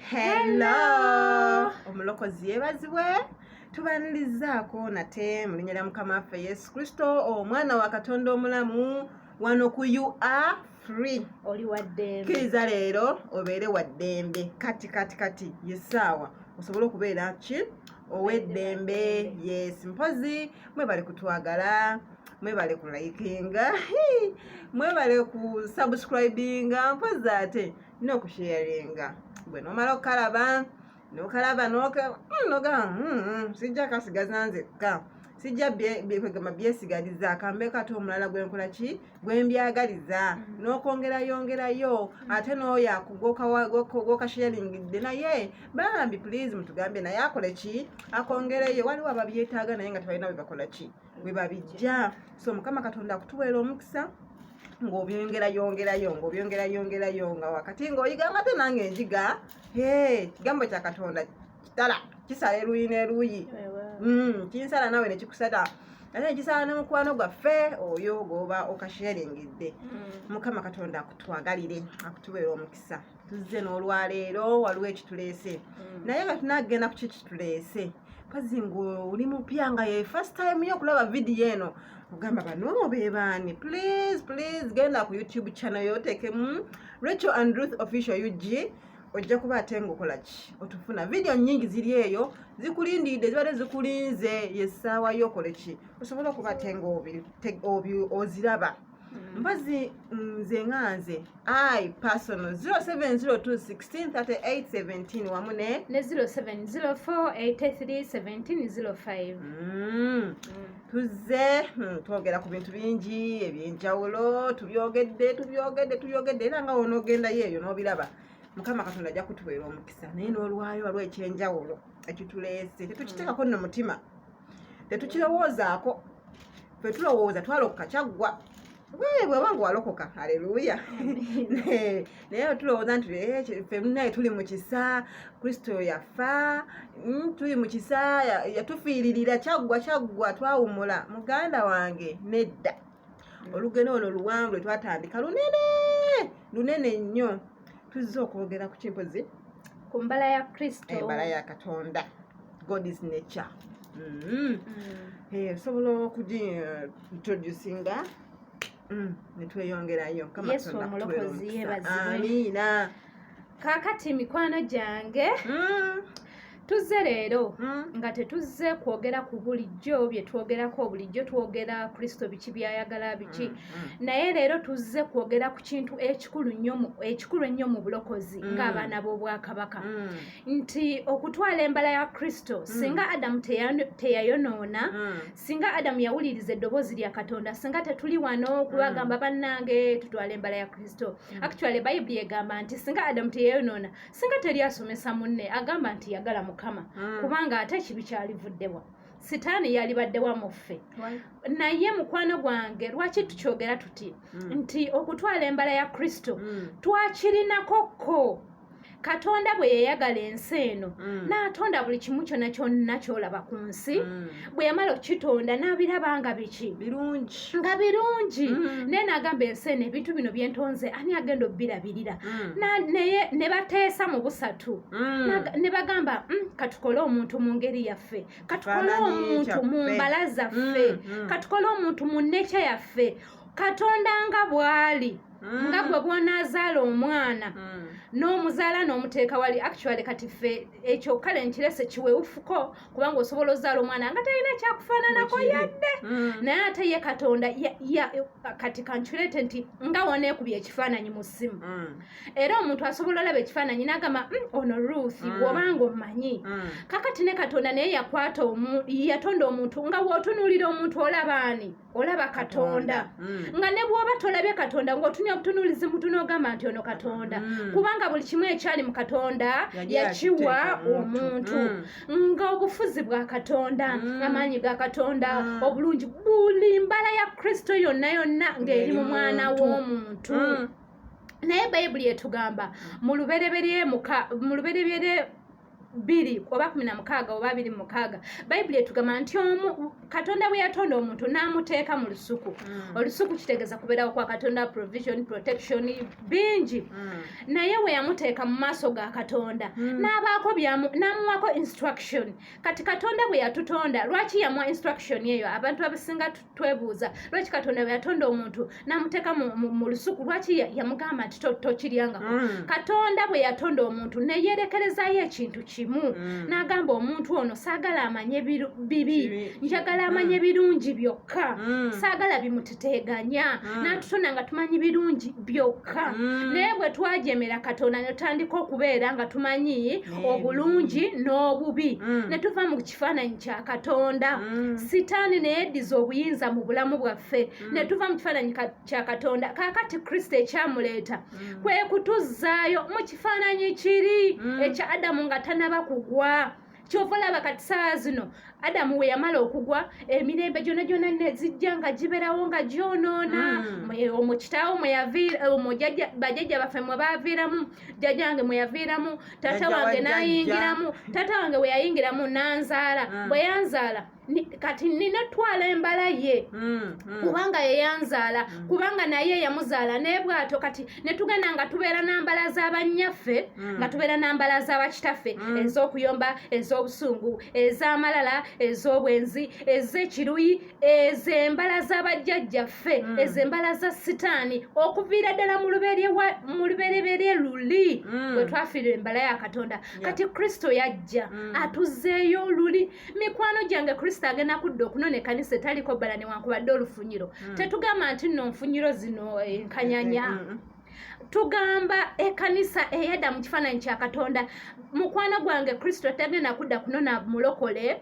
Hello. Omulokozi yebazibwe. Tubanirizaako nate mu linnya lya Mukama waffe Yesu Kristo omwana wa Katonda omulamu wano ku You Are Free. Oli waddembe. Kiriza leero obeere waddembe kati yesaawa osobola okubeera ki oweddembe. Yes, mpozi mwebale kutwagala, mwebale ku likinga, mwebale ku subscribinga, mpozi ate n'okusharinga. Bwe nomala okalaba noga sijja kasigaza nzekka, sijja byegamba byesigaliza akambe kati omulala gwenkola ki gwembyagaliza n'okwongerayo ate n'oyo gwokasharingidde naye bambi please mutugambe naye akole ki akongereyo. Waliwo ababyetaaga naye nga tebalina bwe bakola ki bwe babijja. So Mukama Katonda akutuweera omukisa ng'obyongerayo nga wakati ng'oyiganga te nange njiga kigambo kya Katonda kitala kisala eruyi n'eruyi, kinsala nawe nekikusala ate nekisala ne mukwano gwaffe oyo gwoba okasharingidde. Mukama Katonda akutwagalire akutuweera omukisa. Tuzze n'olwaleero waliwo ekituleese naye nga tunagenda ku kituleese kazi ng'oli mupya nga ye first time yo okulaba video eno ogamba bano bebaani. Please genda ku YouTube channel yotekemu Rachel and Ruth official UG, ojja kuba ate ng'okola ki otufuna video nyingi ziri eyo zikulindiridde zibadde zikulinze yessaawa yokole ki osobola okuba ate ng'oziraba. Mbazi nze nganze personal 0702163817 wamu ne 0704831705. Tuzze twogera ku bintu bingi ebyenjawulo, tubyogedde era nga wonogendayo eyo n'obiraba. Mukama Katonda ajja kutuweera omukisa naye n'olwayo waliwo ekyenjawulo ekituleese tetukiteekako nno mutima, tetukirowoozaako. Ffe tulowooza twalokoka kyaggwa bweba nga walokoka, haleluya. Naye tulowooza nti ffe naye tuli mu kisa, Kristo yafa, tuli mu kisa, yatufiiririra kyaggwa twawumula. Muganda wange nedda, olugendo ono luwanvu lwe twatandika lunene nnyo. Tuzze okwogera ku kimpozi ku mbala ya Kristo, embala ya Katonda, God is nature. Osobola okugintroducinga netweyongerayo. Yesu omulokozi yebazibwe. Amiina. Kaakati mikwano gyange tuzze leero nga tetuzze kwogera ku bulijjo bye twogerako. Bulijjo twogera Kristo biki byayagala biki, naye leero tuzze kwogera ku kintu ekikulu ennyo mu bulokozi ng'abaana b'obwakabaka, nti okutwala embala ya Kristo. Singa Adamu teyayonoona, singa Adamu yawuliriza eddoboozi lya Katonda, singa tetuli wano kubagamba bannange tutwala embala ya Kristo. Actually Bayibuli egamba nti singa Adamu teyayonoona, singa teri asomesa munne agamba nti yagala Mukama, kubanga ate kibi kyalivuddewa, sitaani yalibaddewa mu ffe. Naye mukwano gwange lwaki tukyogera tuti nti okutwala embala ya Kristo twakirinakokko. Katonda bwe yayagala ensi eno n'atonda buli kimu kyonna kyolaba ku nsi, bwe yamala okukitonda n'abiraba nga biki birungi. Naye n'agamba ensi eno ebintu bino byentonze ani agenda obbirabirira? Naye ne bateesa mu busatu ne bagamba katukole omuntu mu ngeri yaffe, katukole omuntu mu mbala zaffe, katukole omuntu mu nnekya yaffe. Katonda nga bw'ali, nga gwe bw'onaazaala omwana n'omuzaala n'omuteeka wali. Actually kati ffe ekyo kale nkirese kiwewufuko, kubanga osobola ozaala omwana nga talina ekyakufaananako yadde. Naye ate ye Katonda kati kankireete nti nga woneekubye ekifaananyi mu ssimu, era omuntu asobola olaba ekifaananyi n'agamba ono Ruth bw'obanga omanyi. Kakati ne Katonda naye yatonda omuntu nga bw'otunuulira omuntu olaba ani? Olaba Katonda. Nga ne bw'oba tolabye Katonda ng'otunya obutunuulizi mutunogamba nti ono Katonda, kubanga buli kimu ekyali mu Katonda yakiwa omuntu. Nga obufuzi bwa Katonda, amaanyi ga Katonda, obulungi, buli mbala ya Kristo yonna ng'eri mu mwana w'omuntu. Naye Bayibuli etugamba mu lubereberye 2 oba 16 oba 26 bayibuli etugamba nti katonda bwe yatonda omuntu n'amuteeka mu lusuku olusuku kitegeeza kubeerawo kwa katonda provision protection bingi naye we yamuteeka mu maaso ga katonda n'amuwako instruction kati katonda bwe yatutonda lwaki yamuwa instruction eyo abantu abasinga twebuuza lwaki katonda bwe yatonda omuntu n'amuteeka mu lusuku lwaki yamugamba nti tokiryangako katonda bwe yatonda omuntu neyerekerezayo ekintu kimu n'agamba omuntu ono saagala amanye bibi njagala amanye birungi byokka saagala bimuteteganya n'atutonda nga tumanyi birungi byokka naye bwe twajemera katonda ne tutandika okubeera nga tumanyi obulungi n'obubi ne tuva mu kifaananyi kya katonda sitaani ne yeddiza obuyinza mu bulamu bwaffe ne tuva mu kifaananyi kya katonda kaakati kristo ekyamuleeta kwe kutuzzaayo mu kifaananyi kiri ekya adamu nga tanaba kugwa kyova olaba kati saa zino adamu we yamala okugwa emirembe gyonna gyonna nezijja nga gibeerawo nga gyonoona omukitaawo bajjajja baffe mwe baaviiramu jjajjange mwe yaviiramu taata wange n'ayingiramu taata wange we yayingiramu n'anzaala bwe yanzaala kati nina twala embala ye kubanga yeyanzaala kubanga naye yamuzaala naye bwato kati ne tugenda nga tubeera n'ambala z'abannyaffe nga tubeera n'ambala z'abakitaffe ez'okuyomba ez'obusungu ez'amalala ez'obwenzi ez'ekiruyi ez'embala z'abajjajjaffe ez'embala za sitaani okuviira ddala mu lubereberye luli bwe twafiirwa embala ya katonda kati kristo yajja atuzzeeyo oluli mikwano gyange kristo agenda kudda okunona ekkanisa etaliko bbala newankubadde olufunyiro tetugamba nti nno nfunyiro zino enkanyanya tugamba ekkanisa eyadda mu kifaananyi kya katonda mukwano gwange kristo tagenda kudda kunona mulokole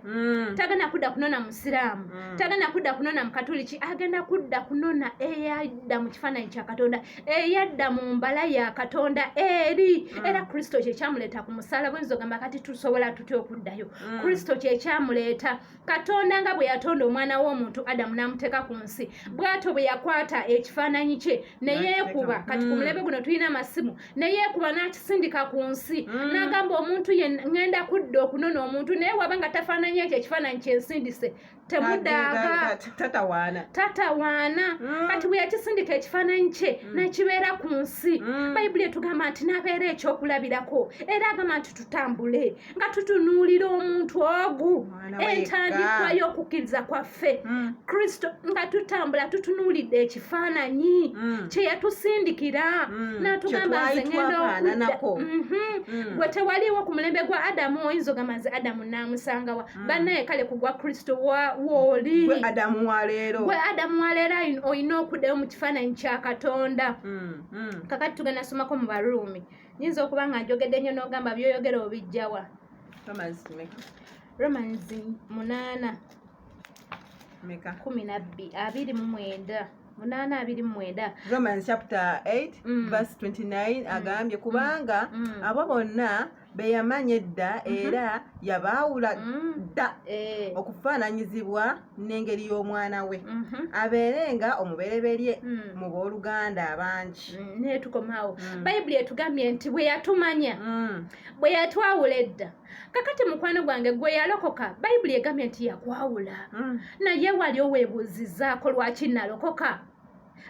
tagenda kudda kunona musiraamu tagenda kudda kunona mukatuliki agenda kudda kunona eyadda mu kifaananyi kya katonda eyadda mu mbala ya katonda eri era kristo kyekyamuleeta ku musaala bwenzo gamba kati tusobola tutya okuddayo kristo kyekyamuleeta katonda nga bwe yatonda omwana w'omuntu adamu n'amuteeka ku nsi bw'atyo bwe yakwata ekifaananyi kye neyeekuba kati ku mulembe guno tulina amasimu neyeekuba n'akisindika ku nsi n'agamba omuntu ye ngenda kudda okunona omuntu naye waba nga tafaananyi ekyo ekifaananyi kyensindise temudaaga tatawaana kati bwe yakisindika ekifaananyi kye nakibeera ku nsi bayibuli etugamba nti nabeera ekyokulabirako era agamba nti tutambule nga tutunuulira omuntu ogu entandikwa y'okukkiriza kwaffe kristo nga tutambula tutunuulidde ekifaananyi kye yatusindikira n'atugamba nze ngenda okudda bwe tewaliwo ku mulembe gwa adamu oyinza ogamba nze adamu n'amusangawa bannaye kale kugwa kristo wooli gwe adamu wa leero olina okuddayo mu kifaananyi kya katonda kakati tugenda somako mu baruumi nyinza okuba nga njogedde nnyo n'ogamba byoyogera obijjawa Romans 8 29 Romans chapter 8 verse 29 agambye kubanga abo bonna beyamanya edda era yabaawula dda okufaananyizibwa n'engeri y'omwana we abeerenga omubereberye mu booluganda abangi naye tukomaawo bayibuli etugambye nti bwe yatumanya bwe yatwawula edda kakati mukwano gwange gwe yalokoka bayibuli egambye nti yakwawula naye wali oweebuuzizaako lwaki nalokoka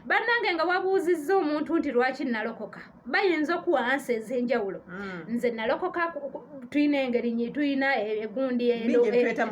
bannange nga wabuuzizza omuntu nti lwaki nalokoka bayinza okuwa ansi ez'enjawulo nze nalokoka tulina engeri nyi tulina egundi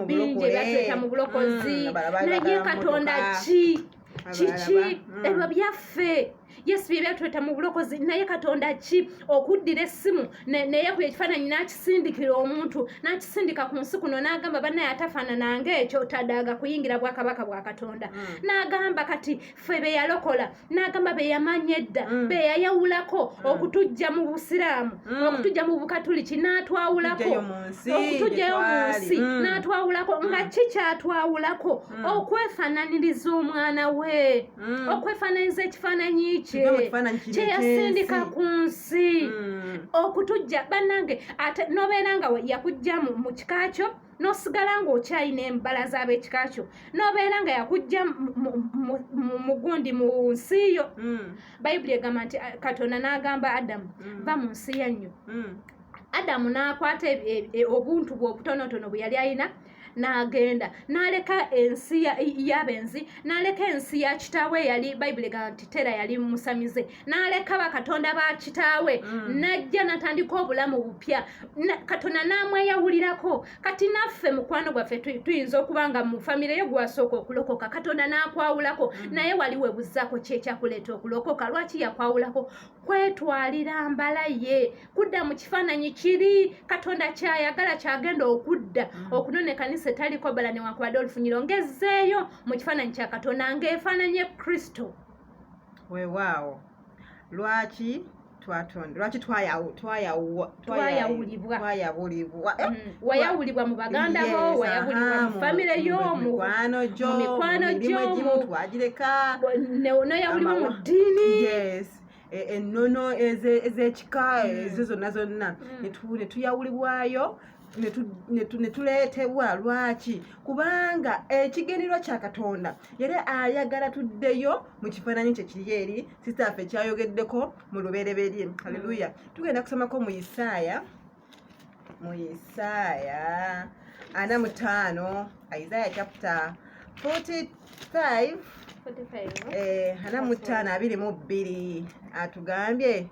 bingi ebyatweta mu bulokozi naye katonda kiki ebyo byaffe yesu bye byatweta mu bulokozi naye katonda ki okuddira essimu neyeekuya ekifaananyi n'akisindikira omuntu n'akisindika ku nsi kuno n'agamba bannaye atafaanananga ekyo tadaaga kuyingira bwakabaka bwa katonda n'agamba kati ffe be yalokola n'agamba be yamanya edda be yayawulako okutujja mu busiraamu okutujja mu bukatuliki n'atwawulako okutujjayo mu nsi n'atwawulako nga ki kyatwawulako okwefaananiriza omwana we okwefaananiza ekifaananyi kyeyasindika ku nsi okutujja bannange ate nobeera nga yakujja mu kika kyo n'osigala ng'okyalina embala z'ab'ekika kyo n'obeera nga yakujja mu gundi mu nsi yo bayibuli egamba nti katonda n'agamba adamu va mu nsi yannyo Adamu n'akwata obuntu bwe obutonotono bwe yali alina n'agenda n'aleka ensi y'abenzi n'aleka ensi ya kitaawe yali bayibuli egamba nti Tera yali musamize n'aleka bakatonda ba kitaawe n'ajja n'atandika obulamu bupya Katonda n'amweyawulirako. Kati naffe mukwano gwaffe tuyinza okuba nga mu famire yo gwasooka okulokoka Katonda n'akwawulako naye wali webuzaako ki ekyakuleeta okulokoka. Lwaki yakwawulako? Kwetwalira mbala ye, kudda mu kifaananyi kiri Katonda kyayagala kyagenda okudda okunona ekkanisa etaliko bbala newankubadde olufunyiro ngezzeeyo mu kifaananyi kya Katonda ng'efaananye Kristo. Weewaawo lwaki twayawulibwa wayawulibwa mu baganda bo, wayawulibwa mu famire yo, mu mikwano gyo, twagireka noyawulibwa mu ddiini, ennono ez'ekika ezo zonna ne tuyawulibwayo ne tuleetebwa. Lwaki? Kubanga ekigendererwa kya Katonda yali ayagala tuddeyo mu kifaananyi kye kiri eri sitaffe kyayogeddeko mu lubereberye. Haleluya. Tugenda kusomako mu Isaaya 45, Isaiah chapter 45 25 atugambye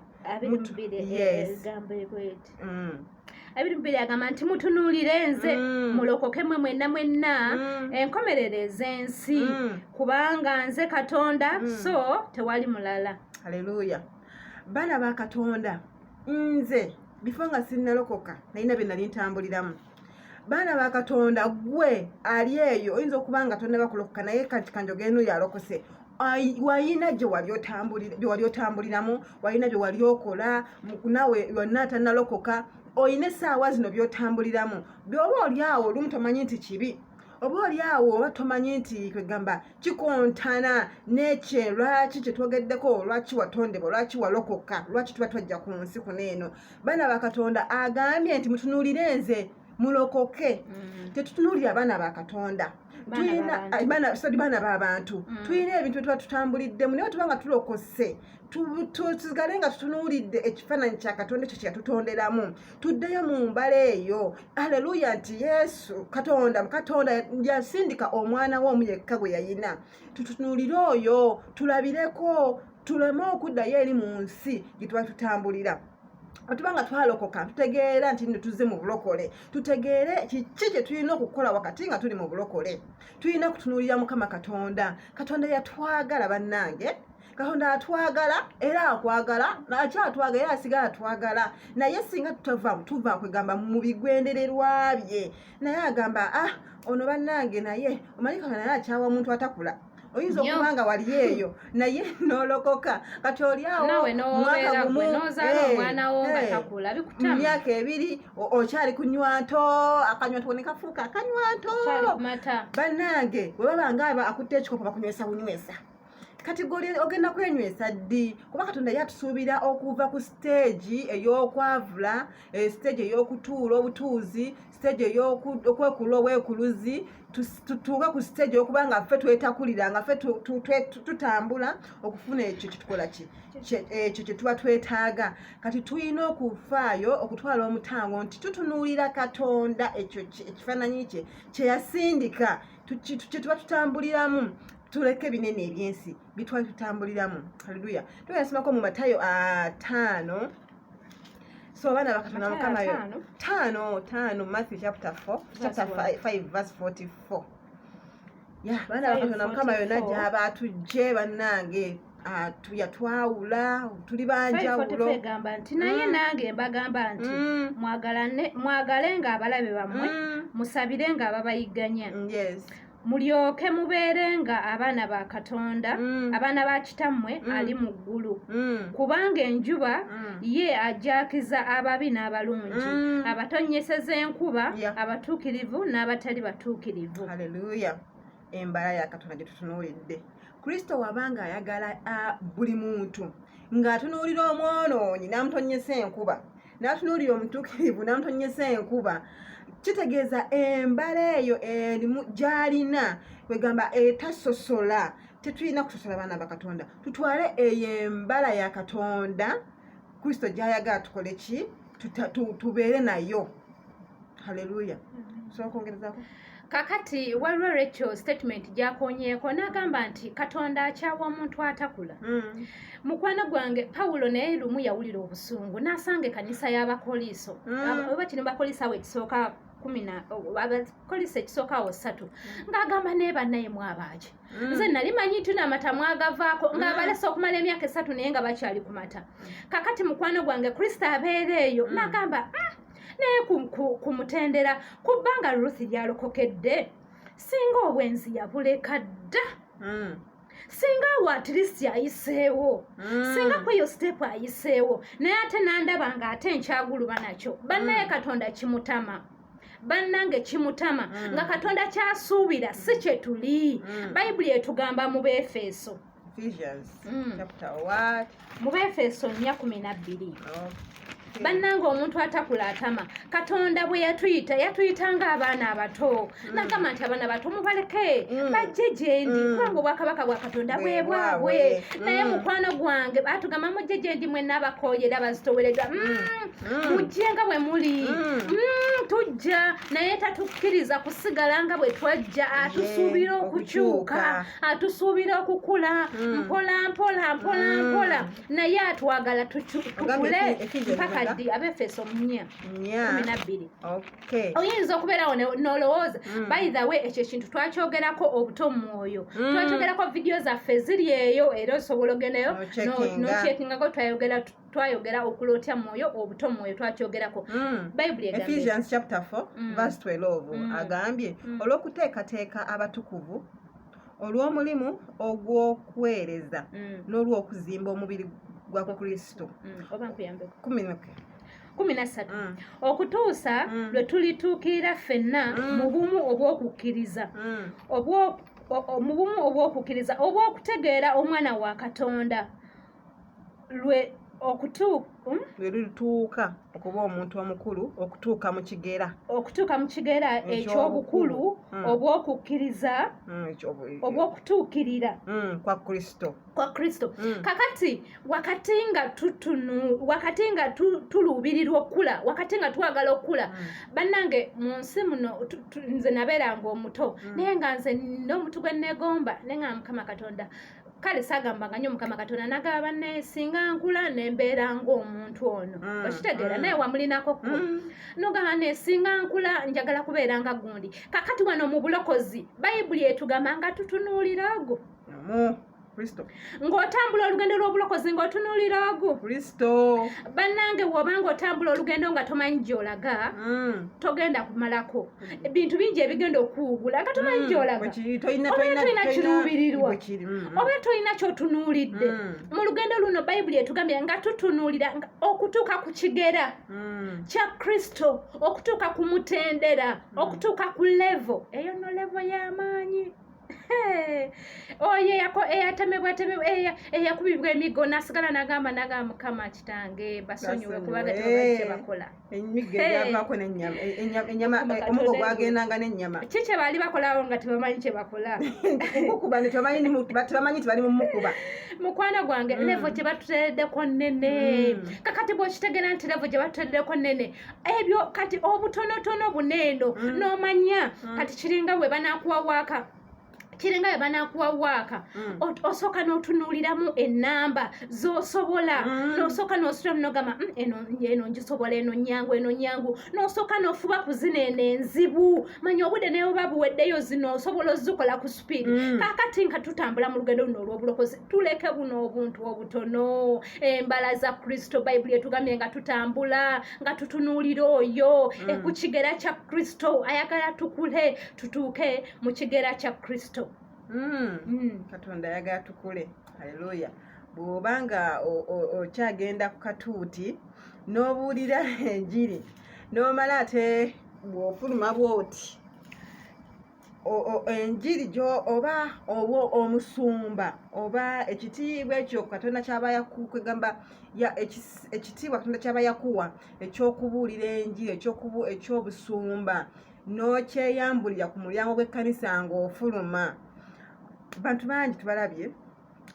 agamba nti mutunuulire nze mulokoke mwe mwenna enkomerereze ensi kubanga nze Katonda so tewali mulala. Haleluya. Baana ba Katonda, nze bifo nga sinnalokoka nalina bye nali ntambuliramu. Baana ba Katonda, gwe ali eyo oyinza okuba nga tonna bakulokoka naye kati kanjogeno yalokose. Wayina gye wali otambuliramu, wayina gye wali okola, nawe yonna tannalokoka. Oyina essaawa zino by'otambuliramu. Bw'oba oli awo olumu tomanyi nti kibi, oba oli awo oba tomanyi nti kwegamba kikontana n'ekye lwaki kye twogeddeko, lwaki watondebwa, lwaki walokoka, lwaki tuba twajja ku nsi kuno eno. Baana ba Katonda agambye nti mutunuulire nze mulokoke. Tetutunuulira abaana ba Katonda, baana b'abantu. Tulina ebintu bye tuba tutambuliddemu naye tubanga tulokose tusigale nga tutunuulidde ekifaananyi kya Katonda ekyo kye yatutonderamu. Tuddeyo mu mbala eyo. Haleluya. Nti Yesu Katonda yasindika omwana we omu yekka gwe yayina. Tutunuulire oyo, tulabireko, tuleme okuddayo eri mu nsi gye tuba tutambulira. Otubanga twalokoka tutegeera nti nno tuzze mu bulokole, tutegeere kiki kye tulina okukola wakati nga tuli mu bulokole. Tulina kutunuulira Mukama Katonda. Katonda yatwagala bannange. Katonda atwagala era akwagala, akyatwagala era asigala atwagala. Naye singa tuva kwegamba mu bigwendererwa bye, naye agamba ono bannange naye omalika naye akyawa omuntu atakula. Oyinza okuba nga wali eyo naye n'olokoka. Kati oli awo mwaka gumu omwana wo nga takula bikutama, myaka 2 okyali kunywanto, akanywanto ne kafuuka akanywanto. Bannange bwe baba nga akutte ekikopo bakunywesa bunywesa. Kati ogenda kwenywesa ddi? Kuba Katonda yatusuubira okuva ku stage ey'okwavula, stage ey'okutuula obutuuzi, stage ey'okwekula obwekuluzi, tutuuke ku stage okuba nga ffe twetakulira, nga ffe tutambula okufuna ekyo kitukola ekyo kye tuba twetaaga. Kati tulina okufaayo okutwala omutango nti tutunuulira Katonda, ekyo ekifaananyi kye kye yasindika kye tuba tutambuliramu. Tuleke binene ebyensi bitwali tutambuliramu. Haleluya. Tuyasomako mu Matayo 5. So baana ba Katonda Mukama yo 5 Matthew chapter 5 verse 44. Baana ba Katonda Mukama yo najja abatujje bannange yatwawula, tuli banjawulo. Egamba nti naye nange mbagamba nti mwagalenga abalabe bammwe, musabirenga ababayigganya. Mulyoke mubeerenga abaana ba Katonda, abaana ba kitammwe ali mu ggulu. Kubanga enjuba ye ajaakiza ababi n'abalungi, abatonnyeseza enkuba, abatuukirivu n'abatali batuukirivu. Haleluya. Embala ya Katonda gye tutunuulidde. Kristo wabanga ayagala buli muntu ng'atunuulira omwonoonyi n'amutonnyesa enkuba, n'atunuulira omutuukirivu n'amutonnyesa enkuba, kitegeeza embala eyo erimu gy'alina kwegamba etasosola. Tetulina kusosola baana ba Katonda, tutwale eyo embala ya Katonda Kristo gy'ayagala tukole ki? tubeere nayo. Haleluya. So kongerezako kakati waliwo Rachel statement gyakonyeeko n'agamba nti Katonda akyawa omuntu atakula. Mukwano gwange Pawulo naye lumu yawulira obusungu n'asanga ekkanisa y'Abakoliso oba kino Bakoliso awo ekisooka 10 Abakoliso ekisooka awo 3 ng'agamba naye bannaye mwabaaki. Nze nali manyi nti n'amata mwagavaako ng'abalese okumala emyaka 3 naye nga bakyali ku mata. Kakati mukwano gwange Kristo abeera eyo n'agamba naye kumutendera kubanga Ruth lyalokokedde singa obwenzi yabuleka dda. Singa awo at least ayiseewo singa kweyo step ayiseewo naye ate nandaba nga ate nkyaguluba nakyo bannaye Katonda kimutama bannange kimutama nga Katonda kyasuubira si kye tuli. Bayibuli etugamba mu Befeso Ephesians chapter what? Mu Befeso 4:12 bannanga omuntu atakula atama Katonda bwe yatuyita ng'abaana abato n'agamba nti abaana bato mubaleke bajje gye ndi kubanga obwakabaka bwa Katonda bwe bwabwe. Naye mukwano gwange batugamba mujje gye ndi mwenna abakooyera bazitoweredwa mujje nga bwe muli tujja naye tatukkiriza kusigala nga bwe twajja. Atusuubira okukyuka atusuubira okukula mpola naye atwagala tukule mpaka ddi. Abefeso 4:12. Oyinza okubeerawo n'olowooza by the way ekyo ekintu twakyogerako obuto mu mwoyo twakyogerako vidiyo zaffe ziri eyo era osobola ogendayo nokyekingako twayogera okulootya mwoyo obuto mu mwoyo twakyogerako. Bayibuli egambye Ephesians chapter 4 verse 12 agambye olw'okuteekateeka abatukuvu olw'omulimu ogw'okuweereza n'olw'okuzimba omubiri gwa Kristo. 13 okutuusa lwe tulituukirira ffenna mu bumu obw'okukkiriza obw'okutegeera omwana wa Katonda lwe lulituuka okuba omuntu omukulu okutuuka mu kigera eky'obukulu obw'okukkiriza obw'okutuukirira kwa Kristo. Kakati wakati nga tuluubirirwa okukula wakati nga twagala okukula bannange mu nsi muno nze nabeeranga omuto naye nga nze n'omuntu gwe neegomba naye nga Mukama Katonda kale saagambanga nnyo Mukama Katonda nagaba banne singa nkula nembeera ng'omuntu ono okitegeera naye wamulinako nogamba ne singa nkula njagala kubeera nga gundi. Kakati wano mu bulokozi Bayibuli etugamba nga tutunuulira ago Kristo ng'otambula olugendo lw'obulokozi ng'otunuulira ago Kristo. Bannange bw'obanga otambula olugendo nga tomanyi gy'olaga togenda kumalako ebintu bingi ebigenda okuwugula nga tomanyi gy'olaga oba tolina kiruubirirwa oba tolina ky'otunuulidde. Mu lugendo luno Bayibuli etugambye nga tutunuulira okutuuka ku kigera kya Kristo okutuuka ku mutendera okutuuka ku levo eyo no levo y'amaanyi. Oye eyatemebwa eyakubibwa emigo nasigala nagamba Mukama kitange basonyiwe kubaga tebajje bakola omugo gwagendanga n'ennyama kiki baali bakolawo nga tebamanyi kye bakola tebamanyi tibali mu mukuba. Mukwano gwange levo gye batutereddeko nnene kakati bw'okitegeera nti levo gye batutereddeko nnene ebyo kati obutonotono buneeno n'omanya kati kiringa bwe banakuwa waaka kiringa bwe banakuwa waaka osooka n'otunuuliramu ennamba z'osobola n'osooka n'ositulamu n'ogamba eno ngisobola eno nyangu n'osooka n'ofuba kuzina eno enzibu manya obudde naye oba buweddeyo zino osobola ozikola ku supiidi. Kaakati nga tutambula mu lugendo luno olw'obulokozi tuleke buno obuntu obutono embala za Kristo. Bayibuli etugambye nga tutambula nga tutunuulira oyo ku kigera kya Kristo ayagala tukule tutuuke mu kigera kya Kristo. Katonda ayagala tukule. Haleluya. Bw'obanga okyagenda ku katuuti n'obuulira enjiri n'omala ate bw'ofuluma bw'oti enjiri gyo oba omusumba oba ekitiibwa ekyo Katonda kyaba yakugamba ekitiibwa Katonda kyaba yakuwa ekyokubuulira enjiri eky'obusumba n'okyeyambulira ku mulyango gw'ekkanisa ng'ofuluma. Bantu bangi tubalabye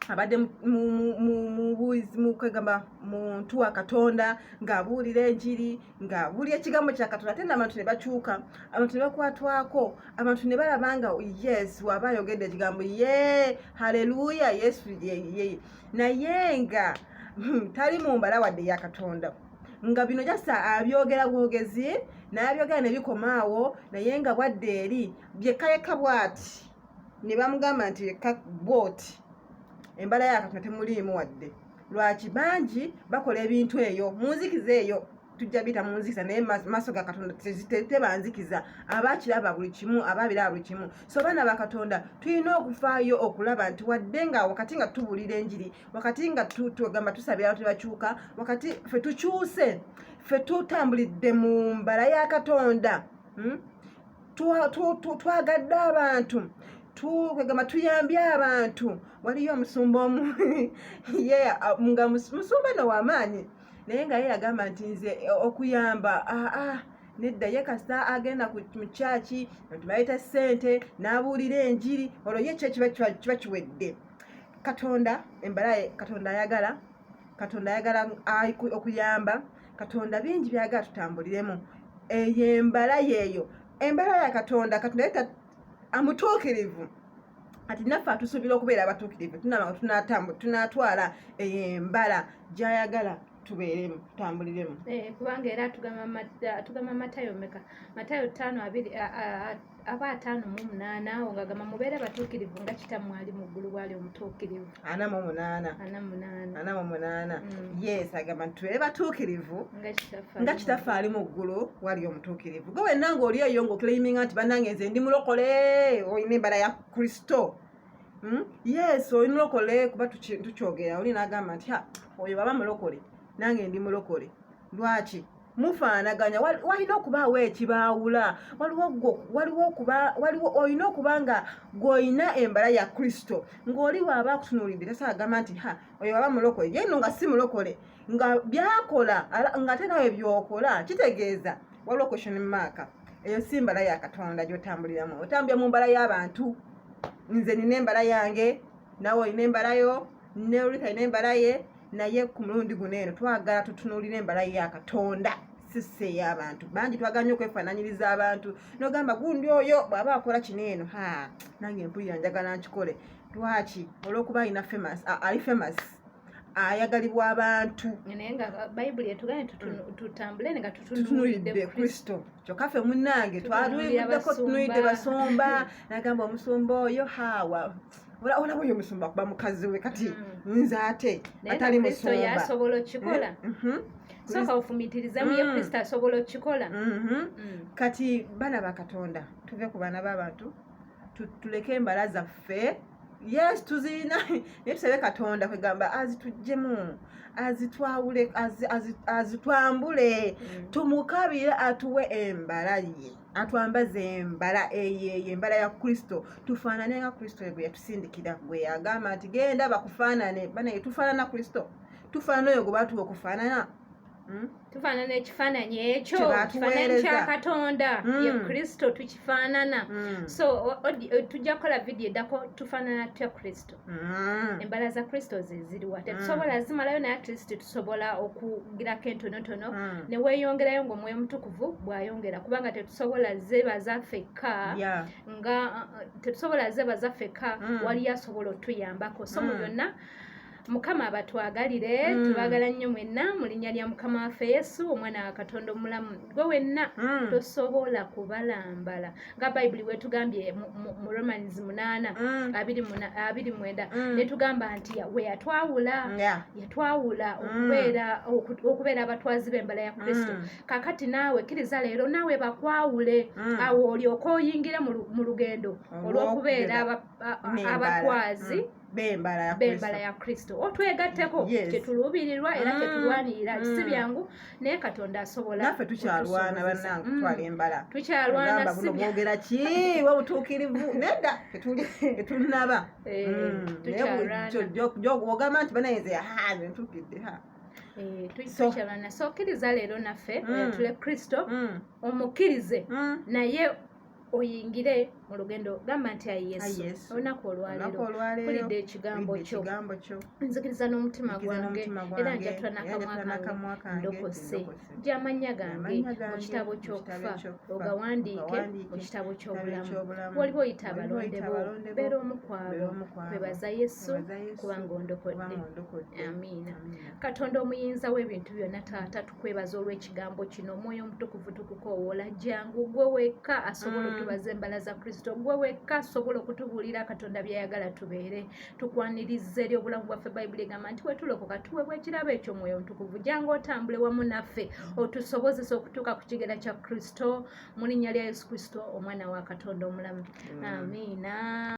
abadde mu kwegamba muntu wa Katonda ng'abuulira enjiri ng'abuulira ekigambo kya Katonda ate n'abantu ne bakyuka abantu ne bakwatwako abantu ne balaba nga yes waba ayogedde ekigambo haleluya Yesu naye nga tali mu mbala wadde ya Katonda nga bino jasa abyogera bwogezi n'abyogera ne bikomaawo naye nga bwadde eri byekayeka bwati ne bamugamba nti bwoti embala ya Katonda temuliimu wadde lwaki bangi bakola ebintu eyo munzikiza eyo tujja bita munzikiza naye maaso ga Katonda tebanzikiza abakiraba buli kimu ababiraba buli kimu so baana ba Katonda tulina okufaayo okulaba nti wadde nga wakati nga tubuulira enjiri wakati nga tugamba tusabira abantu bakyuka wakati ffe tukyuse ffe tutambulidde mu mbala ya Katonda twagadde abantu kwegamba tuyambye abantu waliyo omusumba omu nga musumba no w'amaanyi naye nga ye yagamba nti nze okuyamba nedda ye kasita agenda mu kyaki tumayita ssente n'abuulira enjiri olwo ye kyo kiba kiwedde Katonda embala Katonda ayagala okuyamba Katonda bingi byagala tutambuliremu eyo embala yeeyo embala ya Katonda yeta amutuukirivu ati naffe atusuubira okubeera abatuukirivu tunatwala embala gy'ayagala tubeeremu tutambuliremu kubanga era tugamba Matayo meka Matayo 5:58 ogagamba mubeere batuukirivu nga kitammwe ali mu ggulu bw'ali omutuukirivu 48 yes agamba tubeere batuukirivu nga kitaffe ali mu ggulu wali omutuukirivu gwe wenna ng'oli eyo ng'oclaiminga nti bannange nze ndi mulokole olina embala ya Kristo yes olina mulokole kuba tukyogera oli n'agamba nti oyo baba mulokole nange ndi mulokole lwaki mufaanaganya walina okubaawo ekibaawula olina okuba nga gw'olina embala ya Kristo ng'oli waaba akutunuulidde tasaagamba nti oyo waba mulokole ye nno nga si mulokole nga byakola nga ate nawe byokola kitegeeza waliwo question mark eyo si mbala ya Katonda gy'otambuliramu otambulira mu mbala y'abantu nze nina embala yange nawe olina embala yo ne Ruth alina embala ye naye ku mulundi guno eno twagala tutunuulira embala ya Katonda sisse ey'abantu bangi twaganya okwefaananyiriza abantu n'ogamba gundi oyo bw'aba akola kino eno nange mpulira njagala nkikole lwaki olw'okuba alina ali famous ayagalibwa abantu naye nga Bayibuli etugambye tutambule nga tutunuulidde Kristo kyokka ffe munnange twalibuddeko tutunuulidde basumba nagamba omusumba oyo olaba oyo omusumba kuba mukazi we kati nze ate atali musumba yasobola okikola soka ofumitirizamu ye Kristo asobola okikola kati baana ba Katonda tuve ku baana b'abantu tuleke embala zaffe yes tuzirina naye tusabe Katonda kwegamba azitugjemu azitwawule azitwambule tumukabire atuwe embala ye atwambaze embala eyeyo embala ya Kristo tufaanane nga Kristo gwe yatusindikira gwe yagamba nti genda bakufaanane bana tufaanana Kristo tufaanana oyo gwe batuwa okufaanana tufaanana ekifaananyi ekyo kifaananyi kya Katonda ye Kristo tukifaanana so tujja kukola vidiyo eddako tufaanana tutya Kristo embala za Kristo zeziriwa tetusobola zimalayo naye Kristo tusobola okugirako entonotono ne weeyongerayo ng'omwoyo mutukuvu bw'ayongera kubanga tetusobola zeebaza ffekka nga tetusobola zeebaza ffekka waliyo asobola otuyambako so mu byonna Mukama abatwagalire tubagala nnyo mwenna mu linnya lya Mukama waffe Yesu omwana wa Katonda omulamu gwe wenna tosobola kubalambala nga Bayibuli bwetugambye mu Romans 8:29 ne tugamba nti we yatwawula okubeera abatwazi b'embala ya Kristo kakati naawe kkiriza leero naawe bakwawule awo olyoka oyingire mu lugendo olw'okubeera abatwazi b'embala ya Kristo otwegatteko tetuluubirirwa era tetulwanirira si byangu naye Katonda asobola naffe tukyalwana bannange kutwala embala tukyalwana buno bwogera ki we butuukirivu nedda tetunaba ogamba nti banayinze ntukidde tukyalwana so kkiriza leero naffe tule Kristo omukkirize naye oyingire mu lugendo gamba nti ayi Yesu olunaku olwaleero mpulidde ekigambo kyo nzikiriza n'omutima gwange era njatula n'akamwa kange ndokose gy'amannya gange mu kitabo ky'okufa ogawandiike mu kitabo ky'obulamu waliwo oyita abalonde bo beera omu kwabo kwebaza Yesu kubanga ondokodde. Amiina. Katonda omuyinza w'ebintu byonna taata tukwebaza olw'ekigambo kino omwoyo omutukuvu tukukoowoola jangu gwe wekka asobola otubaza embala za Kristo gwe wekka asobola okutubuulira Katonda by'ayagala tubeere tukwaniriza eri obulamu bwaffe Bayibuli egamba nti wetulokoka tuweebwa ekirabo ekyo omwoyo omutukuvu jangu otambule wamu naffe otusobozesa okutuuka ku kigera kya Kristo mu linnya lya Yesu Kristo omwana wa Katonda omulamu. Amiina.